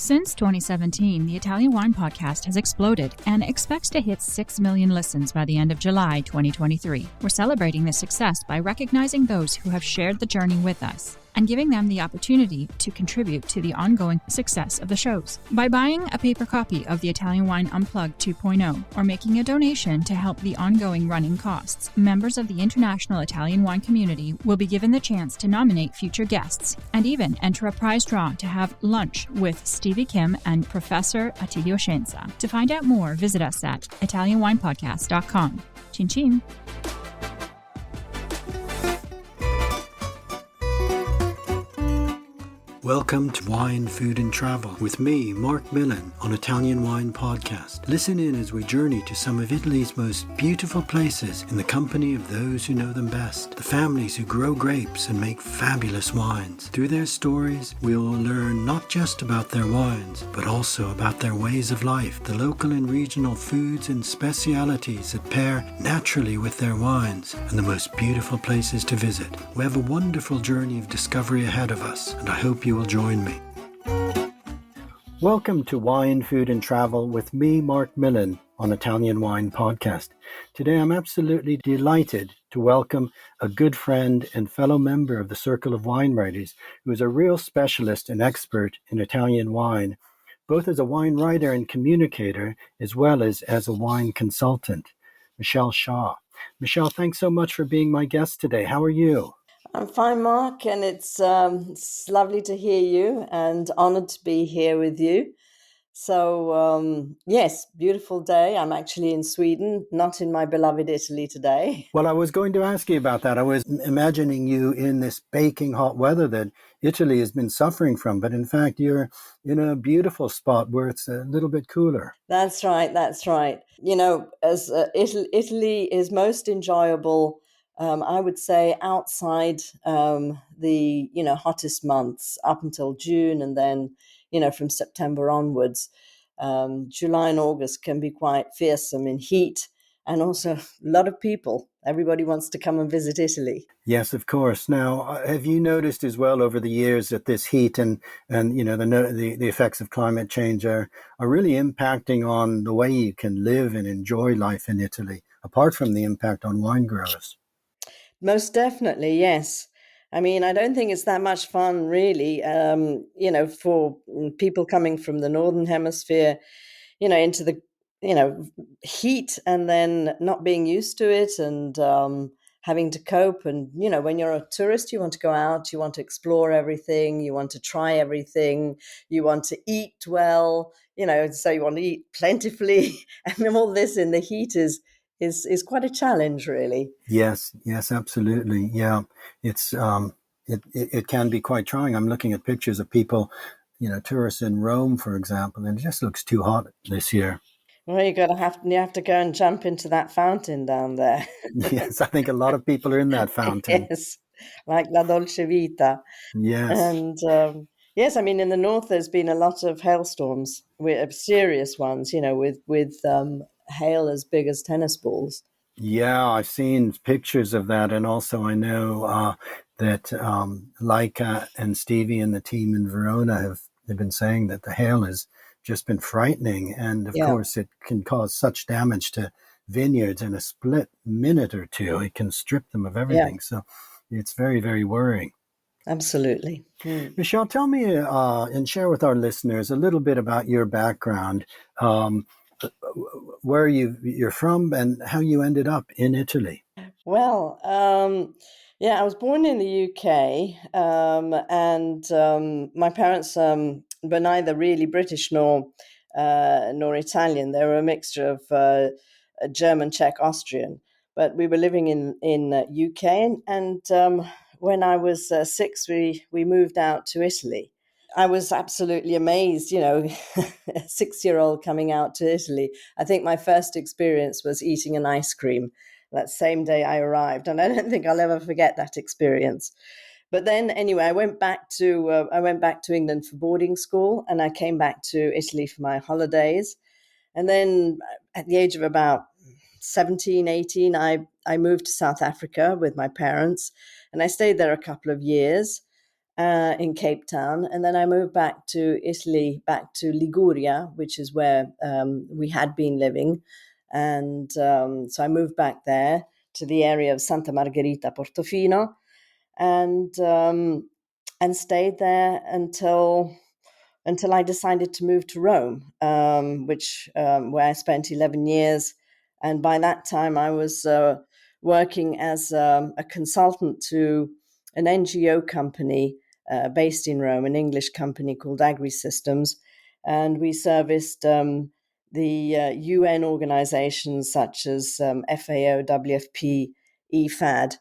Since 2017, the Italian Wine Podcast has exploded and expects to hit 6 million listens by the end of July 2023. We're celebrating this success by recognizing those who have shared the journey with us and giving them the opportunity to contribute to the ongoing success of the shows. By buying a paper copy of the Italian Wine Unplugged 2.0 or making a donation to help the ongoing running costs, members of the international Italian wine community will be given the chance to nominate future guests and even enter a prize draw to have lunch with Stevie Kim and Professor Attilio Scienza. To find out more, visit us at italianwinepodcast.com. Chin chin! Welcome to Wine, Food and Travel with me, Marc Millon, on Italian Wine Podcast. Listen in as we journey to some of Italy's most beautiful places in the company of those who know them best, the families who grow grapes and make fabulous wines. Through their stories, we will learn not just about their wines, but also about their ways of life, the local and regional foods and specialities that pair naturally with their wines, and the most beautiful places to visit. We have a wonderful journey of discovery ahead of us, and I hope you will join me. Welcome to Wine, Food and Travel with me, Marc Millon, on Italian Wine Podcast. Today I'm absolutely delighted to welcome a good friend and fellow member of the Circle of Wine Writers, who is a real specialist and expert in Italian wine, both as a wine writer and communicator, as well as a wine consultant, Michèle Shah. Michèle, thanks so much for being my guest today. How are you? I'm fine, Mark, and it's lovely to hear you and honored to be here with you. So, yes, beautiful day. I'm actually in Sweden, not in my beloved Italy today. Well, I was going to ask you about that. I was imagining you in this baking hot weather that Italy has been suffering from, but in fact, you're in a beautiful spot where it's a little bit cooler. That's right. That's right. You know, as Italy is most enjoyable, I would say, outside the hottest months up until June, and then from September onwards. July and August can be quite fearsome in heat, and also a lot of people. Everybody wants to come and visit Italy. Yes, of course. Now, have you noticed as well over the years that this heat and the effects of climate change are really impacting on the way you can live and enjoy life in Italy, apart from the impact on wine growers? Most definitely, yes. I mean, I don't think it's that much fun, really, for people coming from the Northern Hemisphere, into the, heat and then not being used to it and having to cope. And, when you're a tourist, you want to go out, you want to explore everything, you want to try everything, you want to eat well, so you want to eat plentifully. And then all this in the heat is quite a challenge, really. Yes, absolutely. Yeah, it's it can be quite trying. I'm looking at pictures of people, tourists in Rome, for example, and it just looks too hot this year. Well, you have to go and jump into that fountain down there. Yes, I think a lot of people are in that fountain. Yes, like La Dolce Vita. Yes. And yes, I mean, in the north, there's been a lot of hailstorms, serious ones, with hail as big as tennis balls. Yeah, I've seen pictures of that. And also I know that Laika and Stevie and the team in Verona they've been saying that the hail has just been frightening. And of course, it can cause such damage to vineyards in a split minute or two. It can strip them of everything. So it's very, very worrying. Absolutely. Michèle, tell me and share with our listeners a little bit about your background, where you're from and how you ended up in Italy. Well, I was born in the UK, and my parents were neither really British nor Italian. They were a mixture of German, Czech, Austrian. But we were living in UK, and when I was 6, we moved out to Italy. I was absolutely amazed, a 6-year-old coming out to Italy. I think my first experience was eating an ice cream that same day I arrived, and I don't think I'll ever forget that experience. But then, anyway, I went back to England for boarding school, and I came back to Italy for my holidays. And then, at the age of about 17, 18, I moved to South Africa with my parents, and I stayed there a couple of years. in Cape Town. And then I moved back to Italy, back to Liguria, which is where we had been living. And so I moved back there to the area of Santa Margherita, Portofino, and stayed there until I decided to move to Rome, which where I spent 11 years. And by that time, I was working as a consultant to an NGO company based in Rome, an English company called Agri-Systems. And we serviced the UN organizations such as FAO, WFP, EFAD.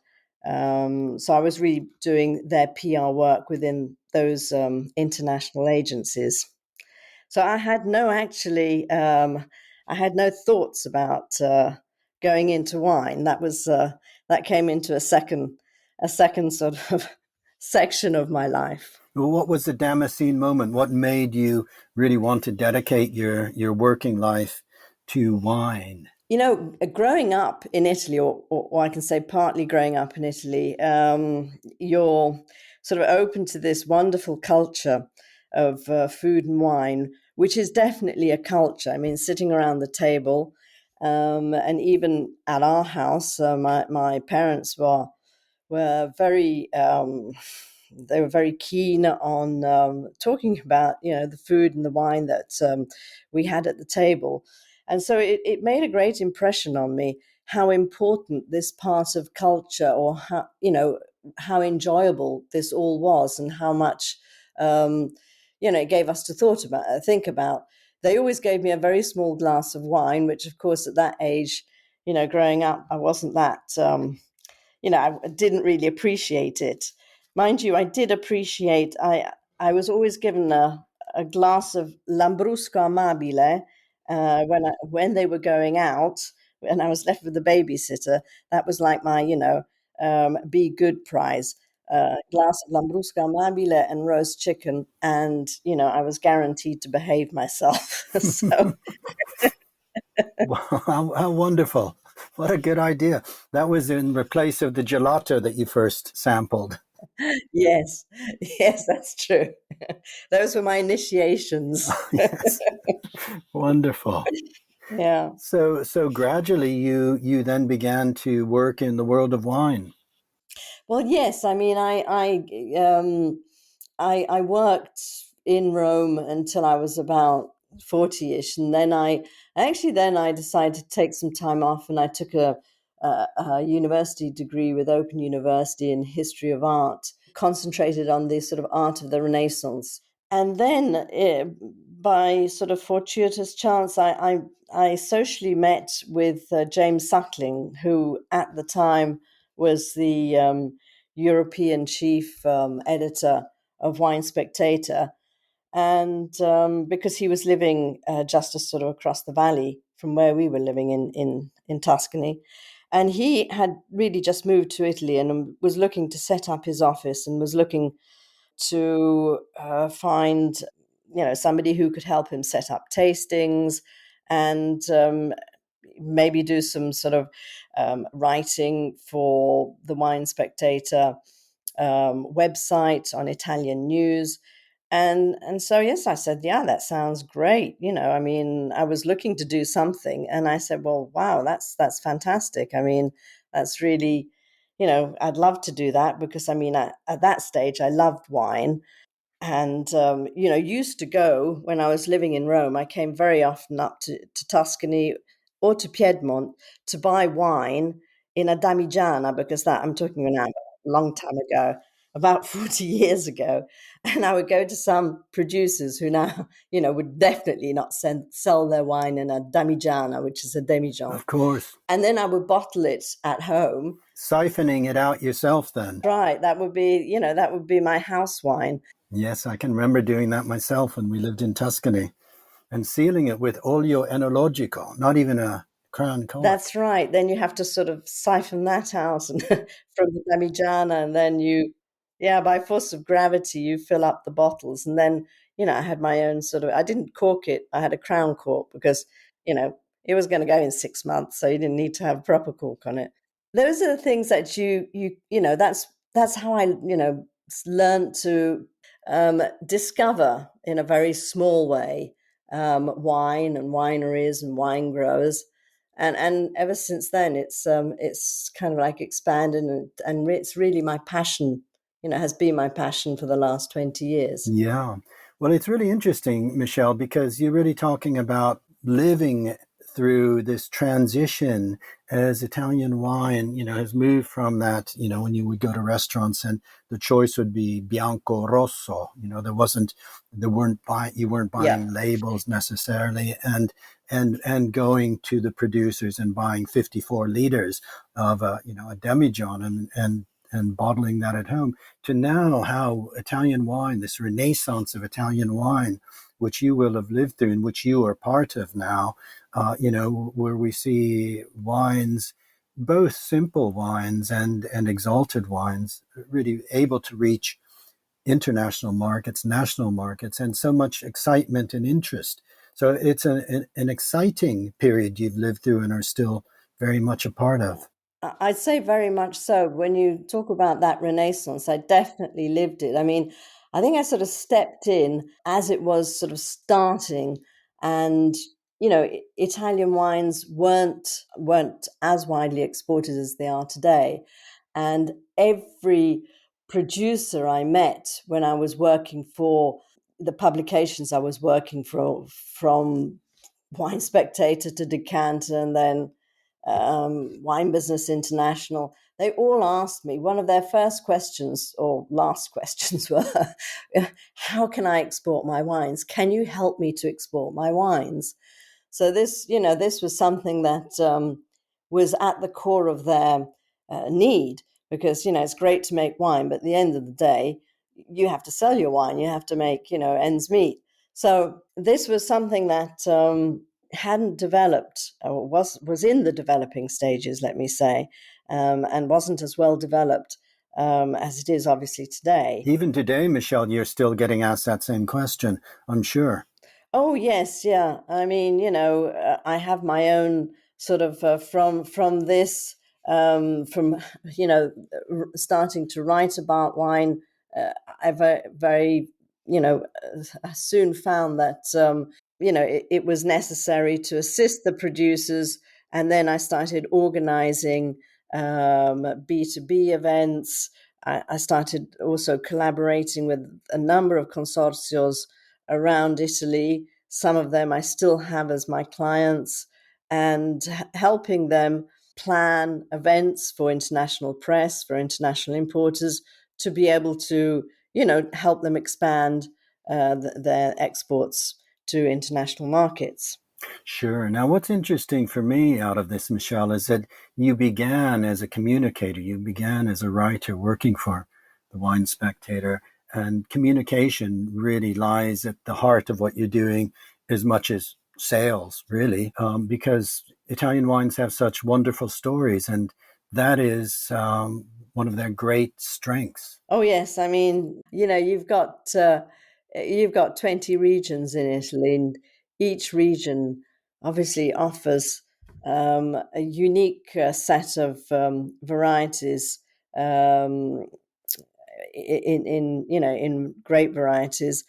So I was really doing their PR work within those international agencies. So I had I had no thoughts about going into wine. That came into a second sort of section of my life. Well, what was the Damascene moment? What made you really want to dedicate your working life to wine? You know, growing up in Italy, or I can say partly growing up in Italy, you're sort of open to this wonderful culture of food and wine, which is definitely a culture. I mean, sitting around the table, and even at our house, my parents were very they were very keen on talking about the food and the wine that we had at the table, and so it made a great impression on me how important this part of culture, or how enjoyable this all was, and how much it gave us to think about. They always gave me a very small glass of wine, which of course at that age, growing up, I wasn't that I didn't really appreciate it. Mind you, I did appreciate. I was always given a glass of Lambrusco Amabile when they were going out, and I was left with the babysitter. That was like my be good prize. Glass of Lambrusco Amabile and roast chicken, and I was guaranteed to behave myself. So Wow, how wonderful. What a good idea. That was in replace of the gelato that you first sampled. yes, yes, that's true. Those were my initiations. Yes, wonderful. Yeah. So gradually you then began to work in the world of wine. Well, yes. I mean, I worked in Rome until I was about 40-ish, and then I decided to take some time off, and I took a university degree with Open University in history of art, concentrated on the sort of art of the Renaissance. And then, by sort of fortuitous chance, I socially met with James Suckling, who at the time was the European chief editor of Wine Spectator, and because he was living just sort of across the valley from where we were living in Tuscany, and he had really just moved to Italy and was looking to set up his office, and was looking to find somebody who could help him set up tastings, and maybe do some sort of writing for the Wine Spectator website on Italian news. And so yes, I said, yeah, that sounds great. I mean, I was looking to do something, and I said, well, wow, that's fantastic. I mean, that's really, I'd love to do that, because I mean, at that stage, I loved wine, and used to go when I was living in Rome. I came very often up to Tuscany or to Piedmont to buy wine in a damigiana, because that I'm talking now a long time ago, about 40 years ago. And I would go to some producers who now would definitely not sell their wine in a damigiana, which is a demijohn. Of course. And then I would bottle it at home. Siphoning it out yourself then. Right, that would be my house wine. Yes, I can remember doing that myself when we lived in Tuscany, and sealing it with olio enologico, not even a crown cork. That's right. Then you have to sort of siphon that out and from the damigiana, and then by force of gravity, you fill up the bottles. And then, I had my own I didn't cork it. I had a crown cork because, it was going to go in 6 months, so you didn't need to have a proper cork on it. Those are the things that that's how I, learned to discover in a very small way wine and wineries and wine growers. And ever since then, it's kind of like expanded, and it's really my passion. Has been my passion for the last 20 years. Yeah. Well, it's really interesting, Michele, because you're really talking about living through this transition as Italian wine, has moved from that, when you would go to restaurants and the choice would be bianco rosso, you weren't Yeah. buying labels necessarily, and going to the producers and buying 54 liters of a demijohn and bottling that at home, to now how Italian wine, this renaissance of Italian wine, which you will have lived through and which you are part of now, where we see wines, both simple wines and exalted wines, really able to reach international markets, national markets, and so much excitement and interest. So it's an exciting period you've lived through and are still very much a part of. I'd say very much so. When you talk about that renaissance, I definitely lived it. I mean, I think I sort of stepped in as it was sort of starting, and Italian wines weren't as widely exported as they are today, and every producer I met when I was working for the publications I was working for, from Wine Spectator to Decanter, and then Wine Business International, they all asked me, one of their first questions or last questions were, how can I export my wines? Can you help me to export my wines? So this was something that was at the core of their need, because, it's great to make wine, but at the end of the day, you have to sell your wine, you have to make, ends meet. So this was something that hadn't developed, or was in the developing stages, let me say, and wasn't as well developed as it is obviously today. Even today, Michele, you're still getting asked that same question, I'm sure. Oh yes, yeah. I mean, I have my own sort of from this from starting to write about wine. I very soon found that it was necessary to assist the producers, and then I started organizing B2B events. I started also collaborating with a number of consortios around Italy. Some of them I still have as my clients, and helping them plan events for international press, for international importers, to be able to, help them expand their exports to international markets. Sure. Now, what's interesting for me out of this, Michele, is that you began as a communicator. You began as a writer working for the Wine Spectator, and communication really lies at the heart of what you're doing as much as sales, really, because Italian wines have such wonderful stories, and that is one of their great strengths. Oh yes, I mean, you've got 20 regions in Italy, and each region obviously offers a unique set of varieties, um, in great varieties,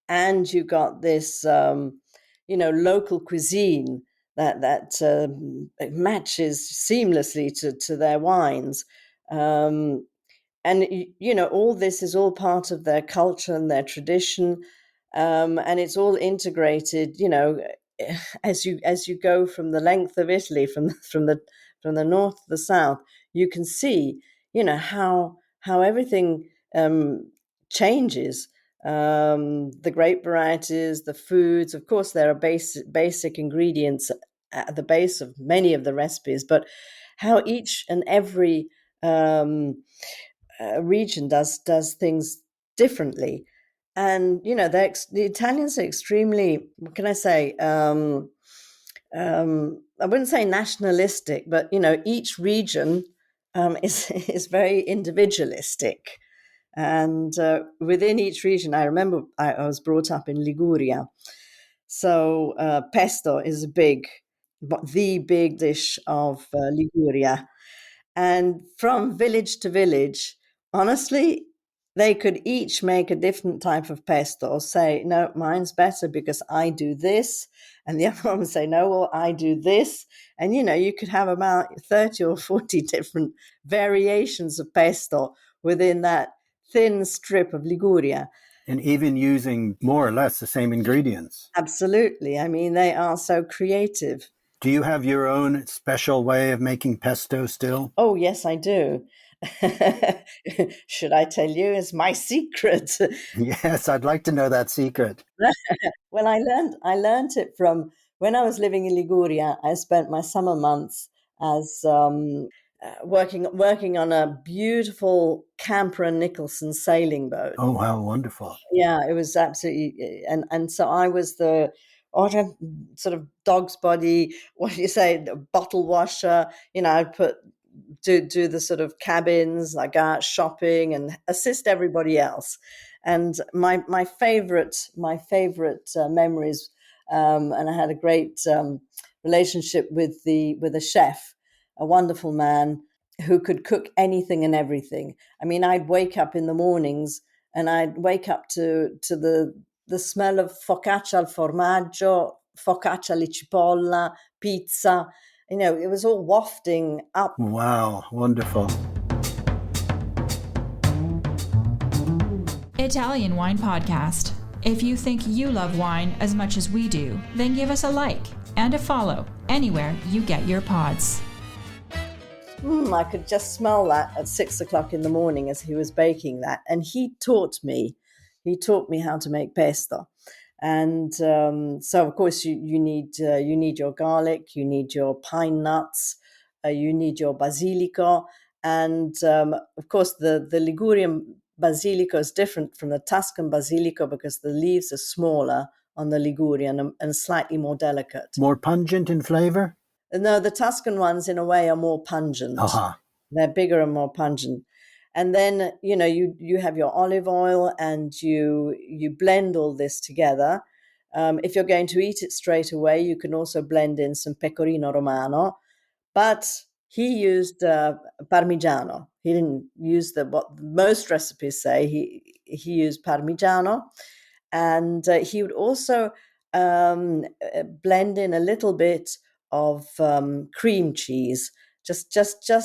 and you got this local cuisine that matches seamlessly to their wines. Um, and all this is all part of their culture and their tradition, and it's all integrated, as you go from the length of Italy, from the north to the south. You can see how everything changes. The grape varieties, the foods, of course there are basic ingredients at the base of many of the recipes, but how each and every region does things differently. And the Italians are extremely, what can I say, I wouldn't say nationalistic, but each region is very individualistic. And within each region, I remember I was brought up in Liguria, so pesto is the big dish of Liguria. And from village to village, honestly, they could each make a different type of pesto, or say, no, mine's better because I do this. And the other one would say, no, well, I do this. And, you could have about 30 or 40 different variations of pesto within that thin strip of Liguria. And even using more or less the same ingredients. Absolutely. I mean, they are so creative. Do you have your own special way of making pesto still? Oh, yes, I do. Should I tell you? It's my secret. Yes, I'd like to know that secret. Well, I learned it from when I was living in Liguria. I spent my summer months as working on a beautiful Camper and Nicholson sailing boat. Oh, how wonderful. Yeah, it was absolutely, and so I was the sort of dog's body. What do you say? Bottle washer. I'd do the sort of cabins, like go out shopping and assist everybody else. And my favorite memories, and I had a great relationship with a chef, a wonderful man who could cook anything and everything. I mean, I'd wake up in the mornings and I'd wake up to the smell of focaccia al formaggio, focaccia alla cipolla, pizza. It was all wafting up. Wow, wonderful. Italian Wine Podcast. If you think you love wine as much as we do, then give us a like and a follow anywhere you get your pods. I could just smell that at 6 o'clock in the morning as he was baking that. And he taught me how to make pesto. And so, of course, you need your garlic, you need your pine nuts, you need your basilico, and of course, the Ligurian basilico is different from the Tuscan basilico because the leaves are smaller on the Ligurian and slightly more delicate. More pungent in flavor? No, the Tuscan ones, in a way, are more pungent. Uh-huh. They're bigger and more pungent. And then, you have your olive oil and you blend all this together. If you're going to eat it straight away, you can also blend in some pecorino romano. But he used parmigiano. He didn't use what most recipes say. He used parmigiano. And he would also blend in a little bit of cream cheese, just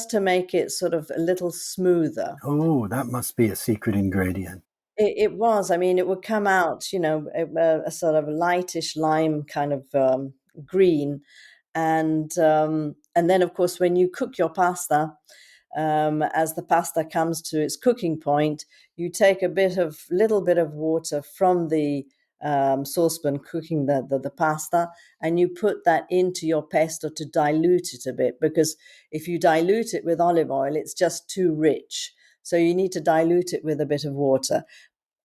to make it sort of a little smoother. Oh, that must be a secret ingredient. It was. I mean, it would come out, a sort of lightish lime kind of green, and then of course when you cook your pasta, as the pasta comes to its cooking point, you take a little bit of water from the saucepan cooking the pasta, and you put that into your pesto to dilute it a bit, because if you dilute it with olive oil, it's just too rich. So you need to dilute it with a bit of water.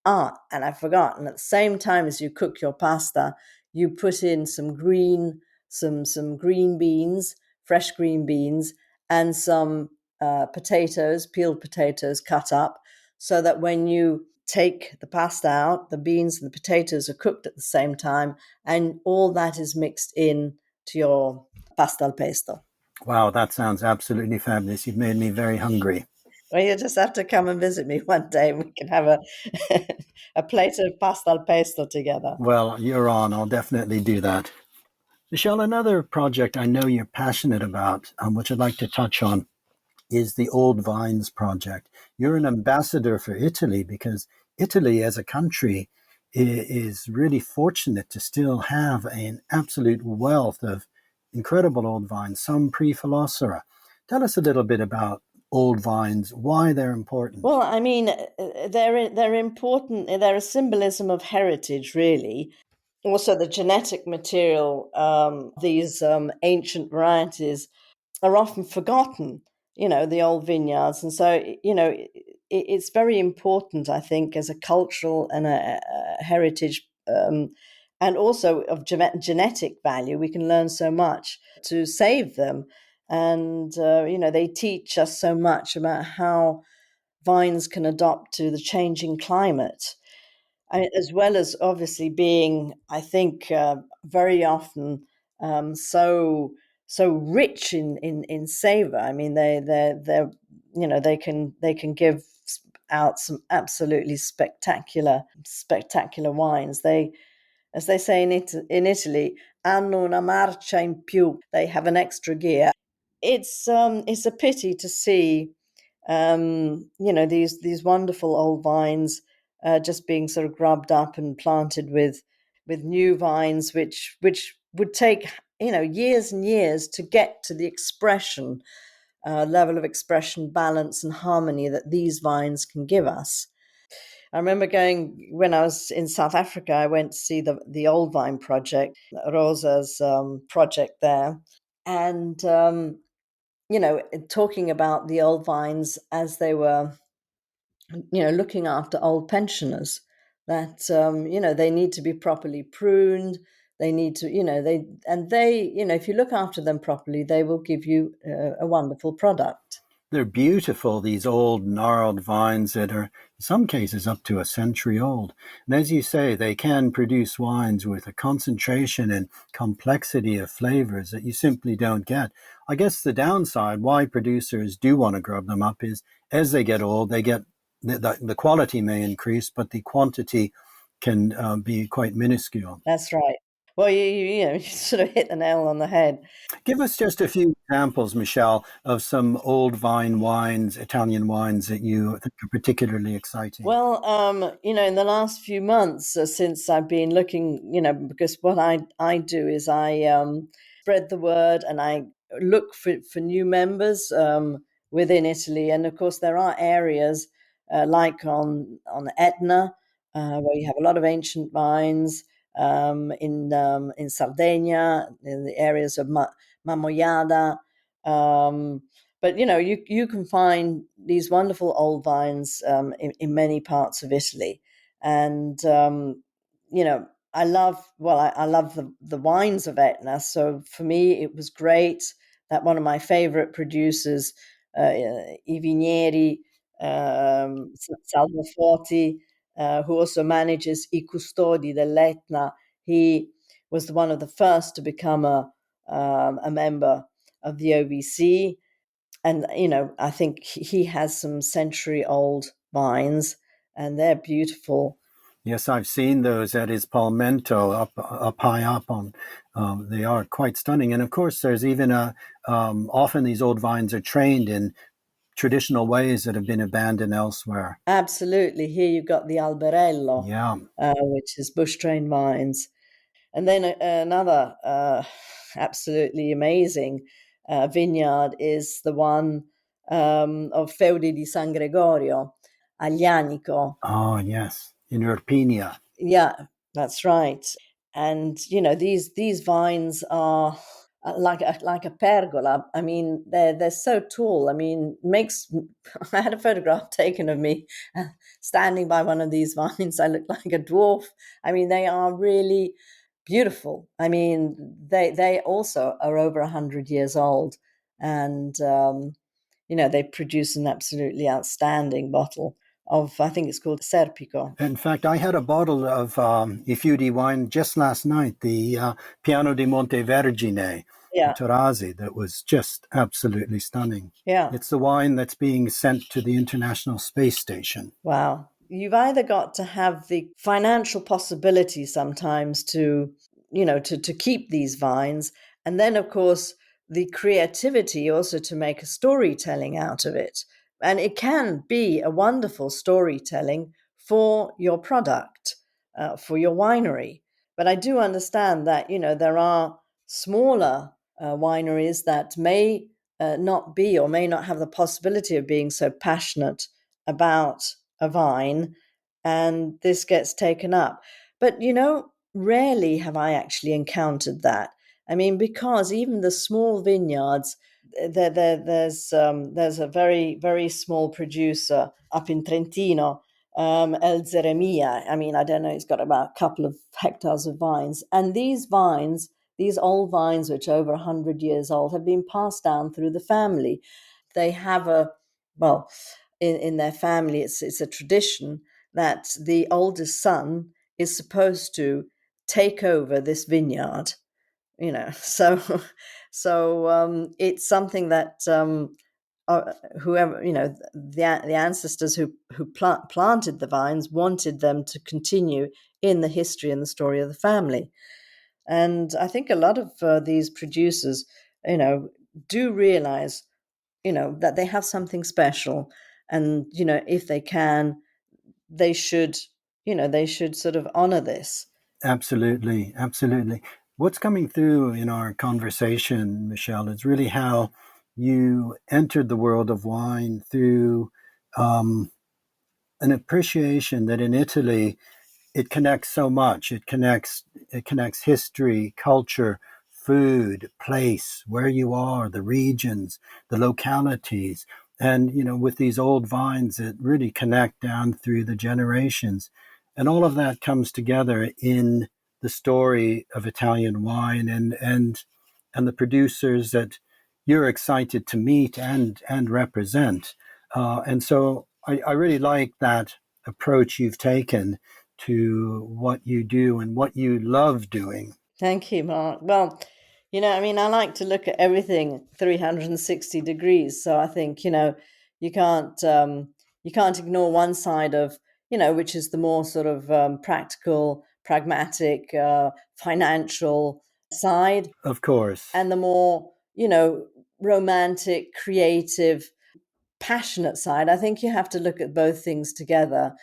And I've forgotten, at the same time as you cook your pasta, you put in some green beans, fresh green beans, and some potatoes, peeled potatoes cut up, so that when you take the pasta out, the beans and the potatoes are cooked at the same time, and all that is mixed in to your pasta al pesto. Wow, that sounds absolutely fabulous. You've made me very hungry. Well, you just have to come and visit me one day, and we can have a plate of pasta al pesto together. Well, you're on. I'll definitely do that. Michele, another project I know you're passionate about, which I'd like to touch on, is the Old Vines project. You're an ambassador for Italy because Italy as a country is really fortunate to still have an absolute wealth of incredible old vines, some pre-Phylloxera. Tell us a little bit about old vines, why they're important. Well, I mean, they're important. They're a symbolism of heritage, really. Also, the genetic material, these ancient varieties are often forgotten, the old vineyards. And so, it's very important, I think, as a cultural and a heritage, and also of genetic value. We can learn so much to save them. And, they teach us so much about how vines can adapt to the changing climate. As well as obviously being, I think, very often so rich in savor. I mean, they're they can give out some absolutely spectacular wines. They, as they say in Italy, hanno una marcia in più. They have an extra gear. It's a pity to see, these wonderful old vines just being sort of grubbed up and planted with new vines, which would take years and years to get to the expression level of expression, balance, and harmony that these vines can give us. I remember going when I was in South Africa. I went to see the Old Vine Project, Rosa's project there, and talking about the old vines as they were, looking after old pensioners. That they need to be properly pruned. They need to, if you look after them properly, they will give you a wonderful product. They're beautiful, these old gnarled vines that are in some cases up to a century old. And as you say, they can produce wines with a concentration and complexity of flavors that you simply don't get. I guess the downside why producers do want to grub them up is as they get old, they get the quality may increase, but the quantity can be quite minuscule. That's right. Well, you sort of hit the nail on the head. Give us just a few examples, Michele, of some old vine wines, Italian wines that you think are particularly exciting. Well, in the last few months since I've been looking, because what I do is I spread the word and I look for new members within Italy. And of course, there are areas like on Etna, where you have a lot of ancient vines, in Sardinia, in the areas of Mamoiada. But you can find these wonderful old vines in many parts of Italy, and I love the wines of Etna. So for me, it was great that one of my favorite producers, I Vigneri, Salvo Forti, who also manages I Custodi dell'Etna, he was one of the first to become a member of the OVC. And, I think he has some century old vines and they're beautiful. Yes, I've seen those at his Palmento up high up on. They are quite stunning, and of course, there's even often these old vines are trained in traditional ways that have been abandoned elsewhere. Absolutely. Here you've got the Alberello, Yeah. which is bush trained vines. And then another absolutely amazing vineyard is the one of Feudi di San Gregorio, Aglianico. Oh, yes, in Irpinia. Yeah, that's right. And these vines are like a pergola. I mean, they're so tall. I mean, makes I had a photograph taken of me standing by one of these vines. I look like a dwarf. I mean, they are really beautiful. I mean, they also are over 100 years old, and they produce an absolutely outstanding bottle of, I think it's called Serpico. In fact, I had a bottle of Ifudi wine just last night, the Piano di Montevergine, Yeah, Consorzi, that was just absolutely stunning. yeah. It's the wine that's being sent to the International Space Station. Wow. You've either got to have the financial possibility sometimes to keep these vines, and then of course the creativity also to make a storytelling out of it. And it can be a wonderful storytelling for your product, for your winery. But I do understand that, there are smaller wineries that may not be or may not have the possibility of being so passionate about a vine, and this gets taken up. But rarely have I actually encountered that. I mean, because even the small vineyards, there's a very very small producer up in Trentino, El Zeremia. I mean, I don't know, he's got about a couple of hectares of vines, and these old vines, which are over 100 years old, have been passed down through the family. They have in their family, it's a tradition that the oldest son is supposed to take over this vineyard. So it's something that whoever, the ancestors who planted the vines wanted them to continue in the history and the story of the family. And I think a lot of these producers, do realize, that they have something special, and if they can, they should, they should sort of honor this. Absolutely, absolutely. What's coming through in our conversation, Michele, is really how you entered the world of wine through an appreciation that in Italy it connects so much. It connects history, culture, food, place, where you are, the regions, the localities. And, with these old vines that really connect down through the generations. And all of that comes together in the story of Italian wine and the producers that you're excited to meet and represent. And so I really like that approach you've taken to what you do and what you love doing. Thank you, Mark. Well, I like to look at everything 360 degrees. So I think, you can't ignore one side of, which is the more sort of practical, pragmatic, financial side, Of course. and the more, romantic, creative, passionate side. I think you have to look at both things together.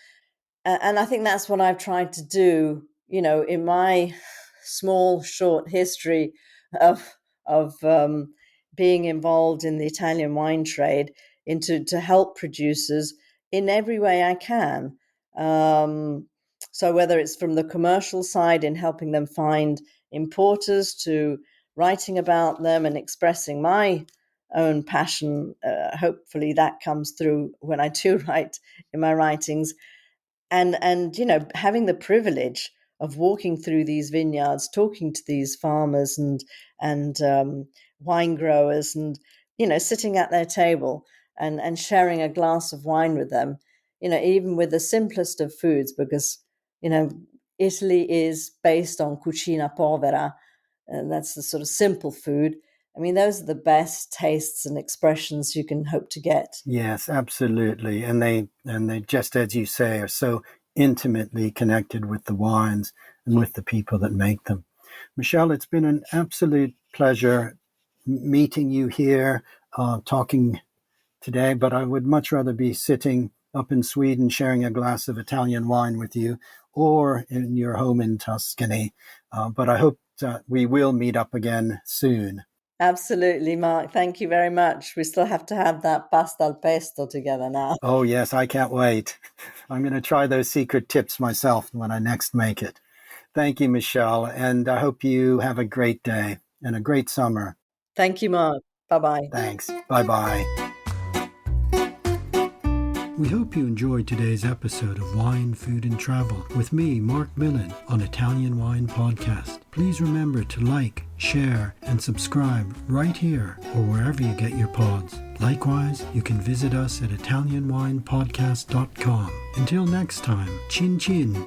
And I think that's what I've tried to do, in my small, short history of being involved in the Italian wine trade, to help producers in every way I can. So whether it's from the commercial side in helping them find importers, to writing about them and expressing my own passion, hopefully that comes through when I do write in my writings, and having the privilege of walking through these vineyards, talking to these farmers and wine growers, and sitting at their table and sharing a glass of wine with them, even with the simplest of foods, because Italy is based on cucina povera, and that's the sort of simple food. I mean, those are the best tastes and expressions you can hope to get. Yes, absolutely. And they just, as you say, are so intimately connected with the wines and with the people that make them. Michele, it's been an absolute pleasure meeting you here, talking today, but I would much rather be sitting up in Sweden sharing a glass of Italian wine with you, or in your home in Tuscany. But I hope that we will meet up again soon. Absolutely, Mark. Thank you very much. We still have to have that pasta al pesto together now. Oh, yes, I can't wait. I'm going to try those secret tips myself when I next make it. Thank you, Michele, and I hope you have a great day and a great summer. Thank you, Mark. Bye-bye. Thanks. Bye-bye. We hope you enjoyed today's episode of Wine, Food and Travel with me, Marc Millon, on Italian Wine Podcast. Please remember to like, share and subscribe right here or wherever you get your pods. Likewise, you can visit us at ItalianWinePodcast.com. Until next time, chin chin.